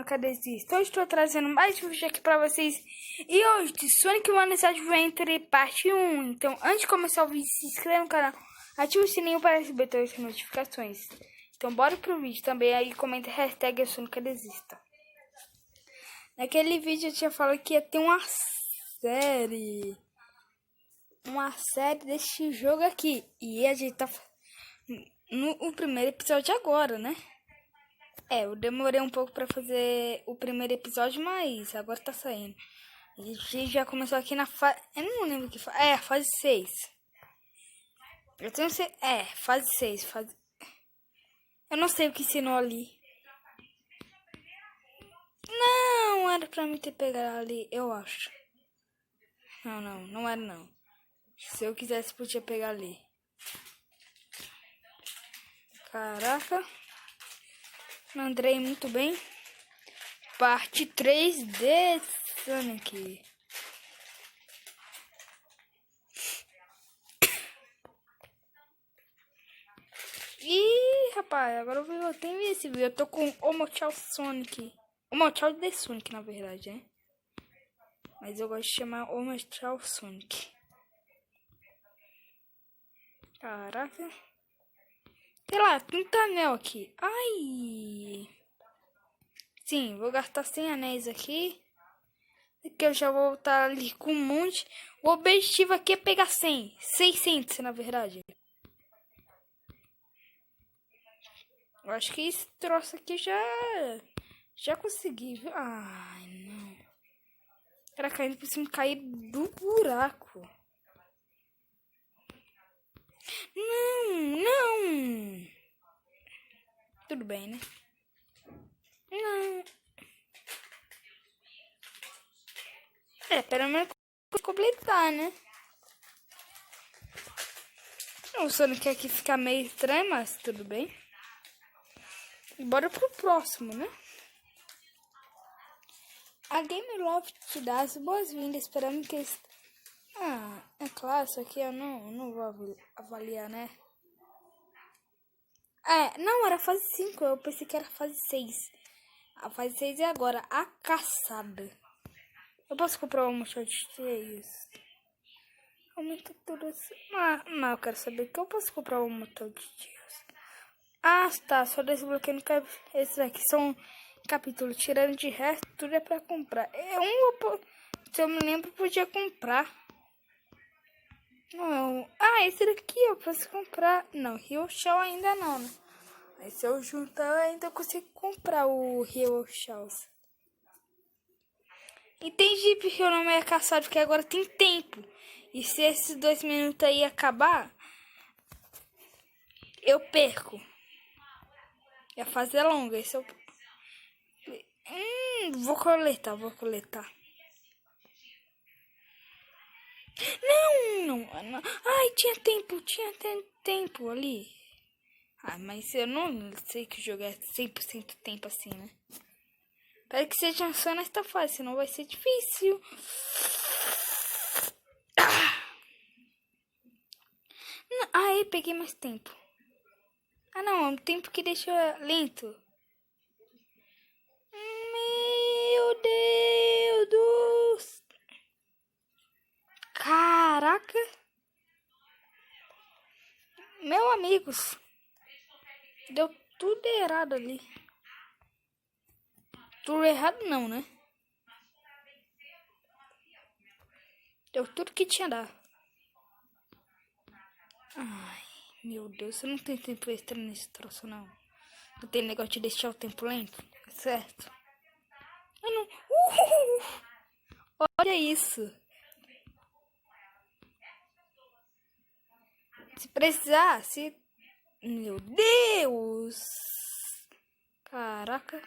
Nunca Desisto. Hoje estou trazendo mais um vídeo aqui pra vocês. E hoje, Sonic Mania Adventure parte 1. Então, antes de começar o vídeo, se inscreva no canal, ative o sininho para receber todas as notificações. Então, bora pro vídeo também. Aí, comenta a hashtag Eu Sou Nunca Desista. Naquele vídeo eu tinha falado que ia ter uma série deste jogo aqui. E a gente tá no primeiro episódio agora, né? Eu demorei um pouco pra fazer o primeiro episódio, mas agora tá saindo. A gente já começou aqui na fase... Eu não lembro que fase... a fase 6. Eu tenho... fase 6. Eu não sei o que ensinou ali. Não era pra mim ter pegado ali, eu acho. Não era não. Se eu quisesse, podia pegar ali. Caraca. Andrei muito bem. Parte 3 de Sonic. Ih, rapaz, agora eu tenho esse vídeo. Eu tô com o Mochal Sonic. O Mochal de Sonic, na verdade, né? Mas eu gosto de chamar o Mochal Sonic. Caraca. Sei lá, tem um anel aqui. Ai. Sim, vou gastar 100 anéis aqui. Que eu já vou estar ali com um monte. O objetivo aqui é pegar 100. 600, na verdade. Eu acho que esse troço aqui já consegui, viu? Ai, não. Era caindo por cima, cair do buraco. Não. Tudo bem, né? Não. Pelo menos completar, né? O Sonic aqui fica meio estranho, mas tudo bem. E bora pro próximo, né? A Game Love te dá as boas-vindas, esperando que... é claro, isso aqui eu não vou avaliar, né? Não, era fase 5, eu pensei que era fase 6. A fase 6 é agora, a caçada. Eu posso comprar uma shot de isso? Aumenta tudo assim. Mas eu quero saber que eu posso comprar um motor de tiros. Tá. Só desbloqueio no esse aqui são capítulos. Tirando de resto, tudo é pra comprar. Se eu me lembro, podia comprar. Não. Esse daqui eu posso comprar. Não, Rio Shell ainda não, né? Mas se eu juntar, eu ainda consigo comprar o Rio Shells. Entendi porque o nome é caçado, porque agora tem tempo. E se esses 2 minutos aí acabar, eu perco. E a fase é longa. Esse eu... vou coletar. Não. Ai, tinha tempo ali. Mas eu não sei que o jogo é 100% tempo assim, né? Espero que seja só nesta fase, senão vai ser difícil. Aí, peguei mais tempo. Não, é um tempo que deixa lento. Meu Deus do... Caraca. Meu amigos. Deu tudo errado ali. Tudo errado não, né? Deu tudo que tinha dado. Ai, meu Deus, eu não tenho tempo extra nesse troço, não. Não tem negócio de deixar o tempo lento, certo? Eu não... Olha isso. Se precisar, Meu Deus! Caraca.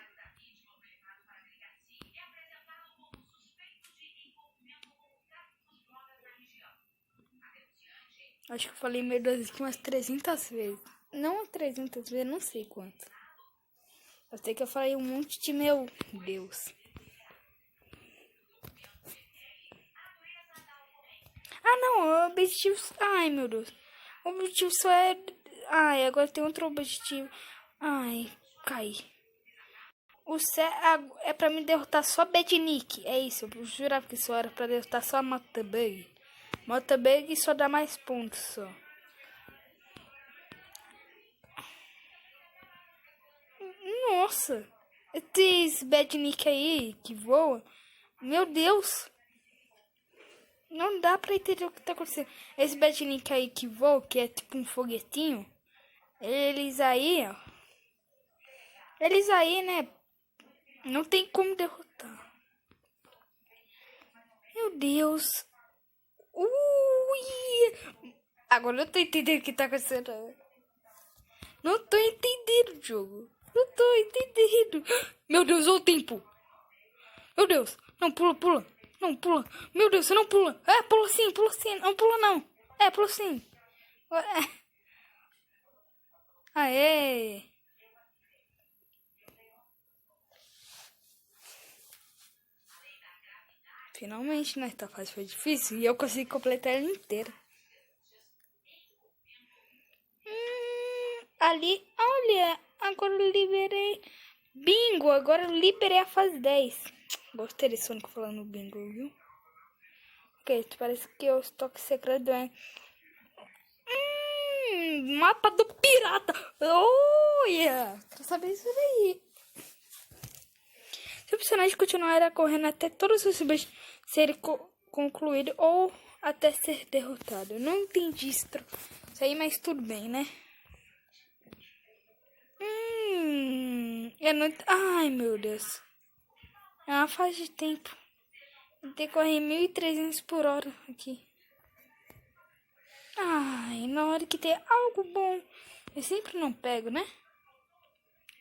Acho que eu falei meu Deus aqui umas 300 vezes. Não 300 vezes, não sei quanto. Eu sei que eu falei um monte de meu Deus. Não, o objetivo... Ai, meu Deus. O objetivo só é... agora tem outro objetivo. Cai. O céu é pra me derrotar só Bednick. É isso, eu jurava que isso era pra derrotar só a Motabug. Motabug só dá mais pontos só. Nossa, esse Bednick aí que voa. Meu Deus. Não dá pra entender o que tá acontecendo. Esse Bednick aí que voa, que é tipo um foguetinho. Eles aí, ó. Eles aí, né? Não tem como derrotar. Meu Deus. Ui! Agora eu tô entendendo o que tá acontecendo. Não tô entendendo o jogo. Não tô entendendo. Meu Deus, olha o tempo. Meu Deus. Não, pula, pula. Não, pula. Meu Deus, você não pula. É, pula sim, pula sim. Não pula não. É, pula sim. Aê. Finalmente, né? Essa fase foi difícil e eu consegui completar ela inteira. Ali, olha, agora eu liberei. Bingo, agora eu liberei a fase 10. Gostei desse Sonic falando bingo, viu? Ok, parece que o estoque secreto é... mapa do pirata. Oh, yeah. Quero saber isso daí. Se o personagem continuar correndo até todos os subs serem concluídos ou até ser derrotado. Eu não entendi isso aí, mas tudo bem, né? Eu não... Ai, meu Deus. É uma fase de tempo. Tem que correr 1.300 por hora aqui. Ai, na hora que tem algo bom, eu sempre não pego, né?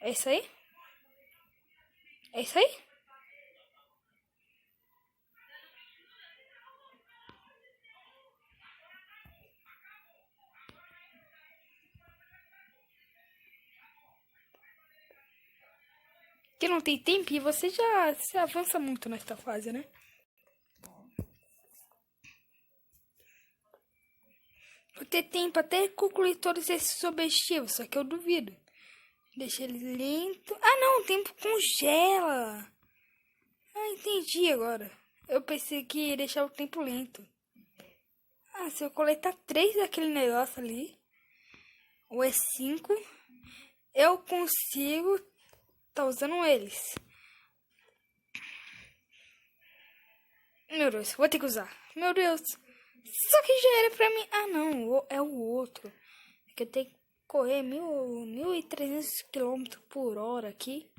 É isso aí? É isso aí? Que não tem tempo e você já se avança muito nesta fase, né? Vou ter tempo até concluir todos esses objetivos, só que eu duvido. Deixa ele lento. Ah, não, o tempo congela. Ah, entendi agora. Eu pensei que ia deixar o tempo lento. Ah, se eu coletar 3 daquele negócio ali, ou é 5, eu consigo tá usando eles. Meu Deus, vou ter que usar. Meu Deus. Só que já era pra mim. Ah, não, é o outro. É que eu tenho que correr 1.300 km por hora aqui.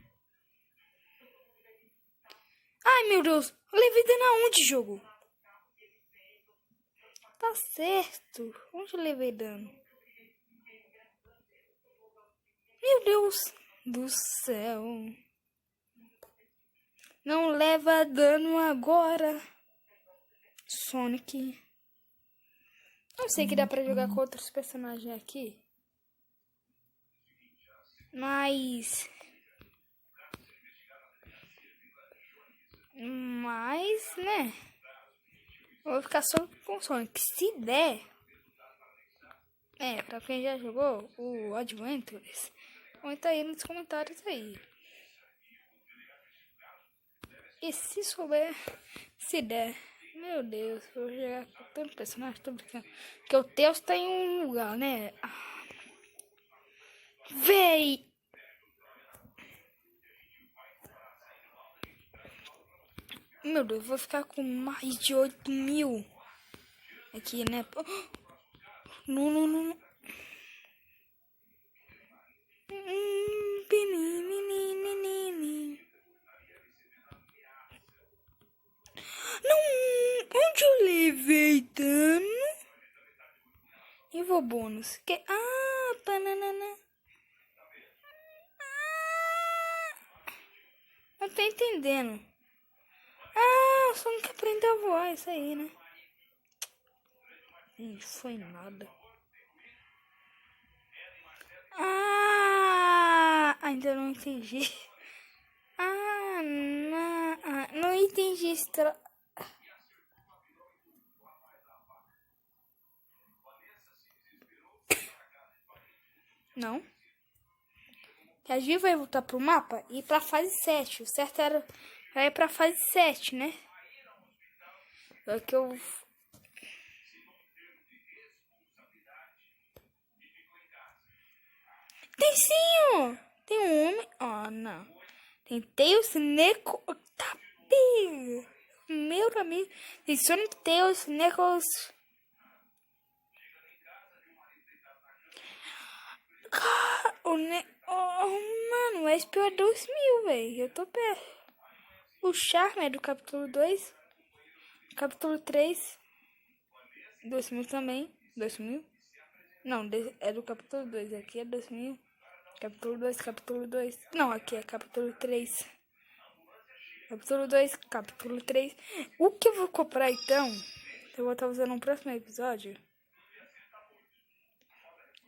Ai, meu Deus. Eu levei dano aonde, jogo? Tá certo. Onde eu levei dano? Meu Deus do céu. Não leva dano agora, Sonic. Não sei que dá pra jogar com outros personagens aqui. Mas, né? Eu vou ficar só com o Sonic. Se der, pra quem já jogou o Adventures, comenta aí nos comentários aí. E se souber, se der, meu Deus, eu vou jogar com tanto personagem, tô brincando. Porque o Teus tá em um lugar, né? Véi! Meu Deus, vou ficar com mais de 8.000 aqui, né? Não, não, não. Não, onde eu levei dano? E vou bônus. Banana. Não tô entendendo. O Sonic aprendeu a voar, isso aí, né? Não foi nada. Ainda não entendi. Não entendi esse Não. Que a gente vai voltar pro mapa e ir pra fase 7. O certo era ir pra fase 7, né? É que eu... Tem sim, ó. Tem um homem... Ó, não. Tem Tails, Neko... Tá bem. Meu amigo. Tem Sonic, Tails, Knuckles... Cara, mano, esse pior é 2000, velho. Eu tô perto. O Charme é do capítulo 2. Capítulo 3. 2000 também. 2000? Não, é do capítulo 2. Aqui é 2000. Capítulo 2, capítulo 2. Não, aqui é capítulo 3. Capítulo 2, capítulo 3. O que eu vou comprar então? Eu vou estar usando no próximo episódio.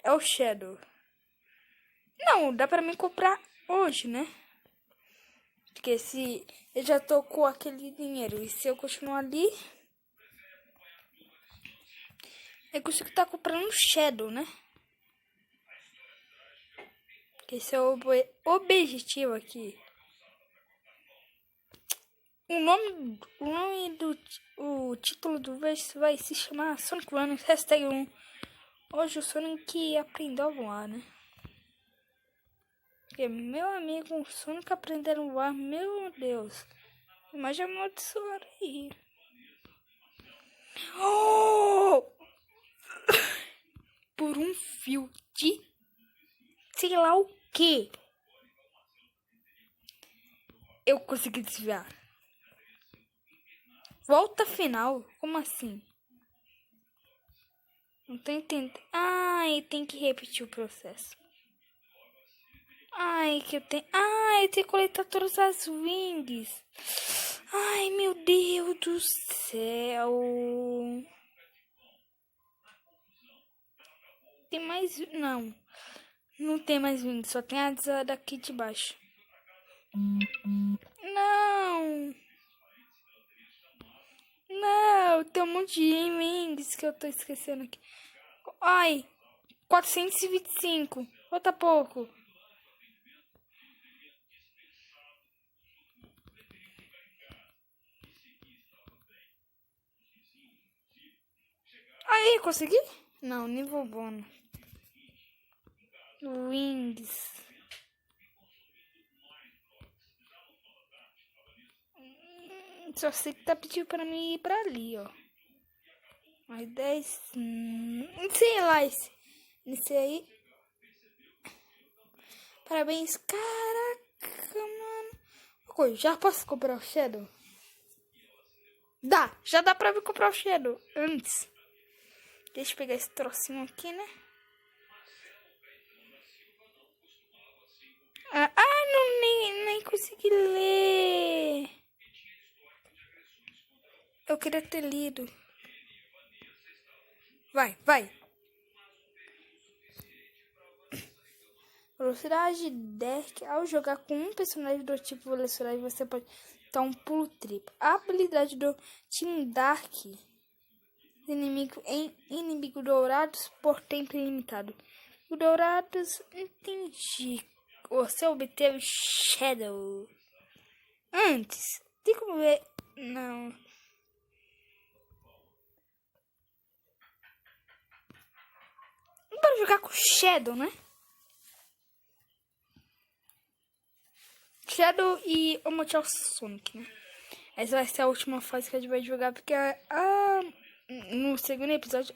É o Shadow. Não, dá pra mim comprar hoje, né? Porque se eu já tô com aquele dinheiro e se eu continuar ali, eu consigo estar comprando Shadow, né? Porque esse é o objetivo aqui. O título do vídeo vai se chamar Sonic Runners #1. Hoje o Sonic aprendeu a voar, né? Porque, meu amigo, o Sonic aprendendo a voar, meu Deus. Imagem amaldiçoada aí. Oh! Por um fio de sei lá o que. Eu consegui desviar. Volta final? Como assim? Não tô entendendo. Ai, tem que repetir o processo. Ai, que eu tenho... Ai, eu tenho que coletar todas as wings. Ai, meu Deus do céu. Tem mais... Não. Não tem mais wings. Só tem a daqui de baixo. Não. Não, tem um monte de wings que eu tô esquecendo aqui. Ai, 425. Falta pouco. Aí, consegui? Não, nível bônus. Wings. Só sei que tá pedindo pra mim ir pra ali, ó. Mais 10. Sei lá, esse aí. Parabéns. Caraca, mano. Já posso comprar o Shadow? Já dá pra mim comprar o Shadow antes. Deixa eu pegar esse trocinho aqui, né? Não, nem consegui ler. Eu queria ter lido. Vai. Velocidade Dark. Ao jogar com um personagem do tipo velocidade, você pode dar um pulo triplo. A habilidade do Team Dark. Inimigo dourados por tempo ilimitado. O dourados, entendi. Você obteve Shadow. Antes. Tem como ver... Não. Bora jogar com Shadow, né? Shadow e o Motel Sonic, né? Essa vai ser a última fase que a gente vai jogar, porque no segundo episódio...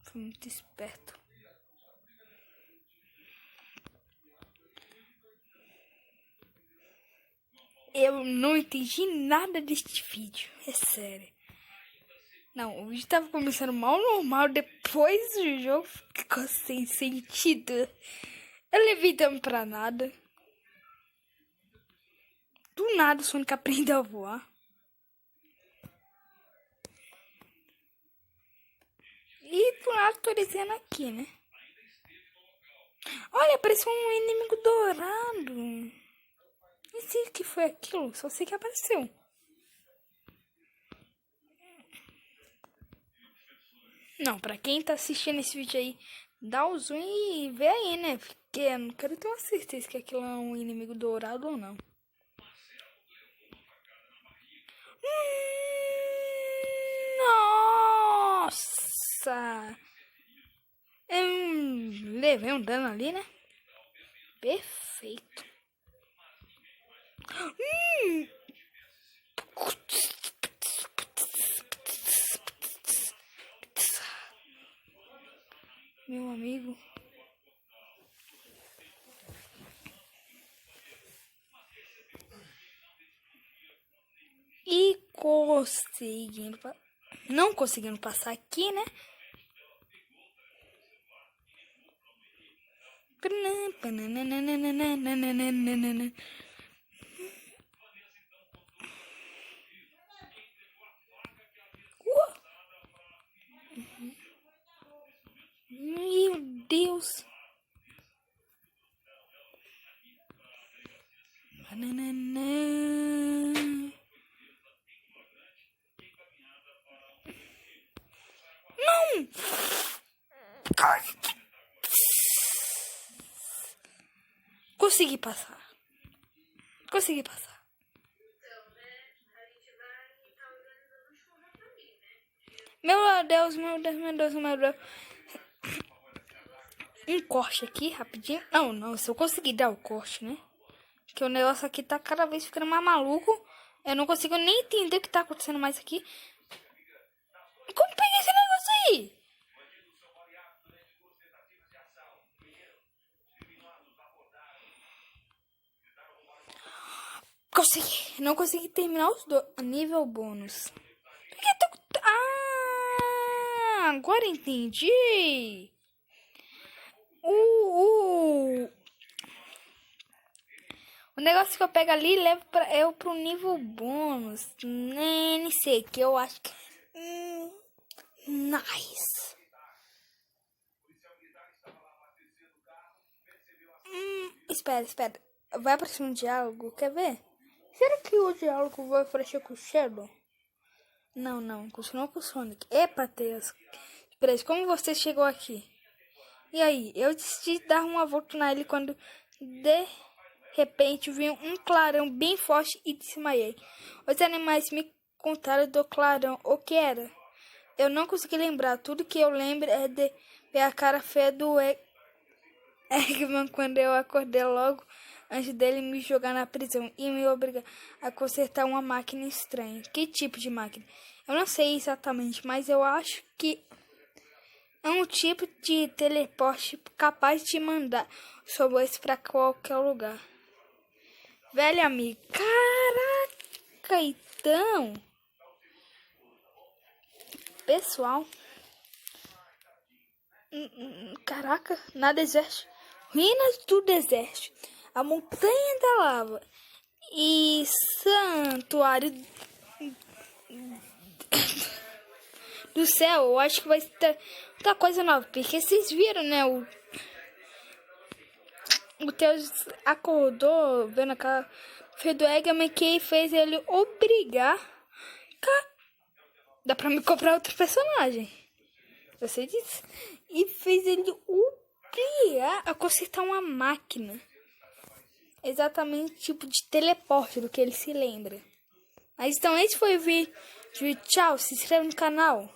Foi muito esperto. Eu não entendi nada deste vídeo, é sério. Não, o vídeo tava começando mal normal, depois do jogo ficou sem sentido. Eu levei dano pra nada. Do nada o Sonic aprendeu a voar. E do nada tô dizendo aqui, né? Olha, apareceu um inimigo dourado. Não sei o que foi aquilo, só sei que apareceu. Não, pra quem tá assistindo esse vídeo aí, dá o zoom e vê aí, né? que é. Não quero ter uma certeza que aquilo é um inimigo dourado ou não. Nossa! Levei um dano ali, né? Perfeito. Meu amigo. E conseguindo... Não conseguindo passar aqui, né? Meu Deus. Não! Consegui passar. Consegui passar. Meu Deus, meu Deus, meu Deus, meu Deus. Um corte aqui, rapidinho. Não, se eu conseguir dar o corte, né? Que o negócio aqui tá cada vez ficando mais maluco. Eu não consigo nem entender o que tá acontecendo mais aqui. Como peguei esse negócio aí? Consegui. Não consegui terminar os dois. Nível bônus. Agora entendi. O negócio que eu pego ali leva eu pro nível bônus. NC, que eu acho que... nice. Espera. Vai aparecer um diálogo, quer ver? Será que o diálogo vai aparecer com o Shadow? Não, continua com o Sonic. Epa, Deus. Espera, como você chegou aqui? E aí, eu decidi dar uma volta nele quando de repente vi um clarão bem forte e desmaiei. Os animais me contaram do clarão o que era. Eu não consegui lembrar. Tudo que eu lembro é de ver a cara feia do Eggman quando eu acordei logo antes dele me jogar na prisão e me obrigar a consertar uma máquina estranha. Que tipo de máquina? Eu não sei exatamente, mas eu acho que é um tipo de teleporte capaz de mandar os robôs para qualquer lugar. Velho amigo, caraca, então... Pessoal... Caraca, na deserto. Ruínas do deserto. A montanha da lava. E santuário do céu. Eu acho que vai ter muita coisa nova. Porque vocês viram, né? O Teus acordou vendo aquela feia do Eggman que fez ele obrigar. Dá pra me comprar outro personagem. Você disse. E fez ele obrigar a consertar uma máquina. Exatamente o tipo de teleporte do que ele se lembra. Mas então esse foi o vídeo. Tchau, se inscreva no canal.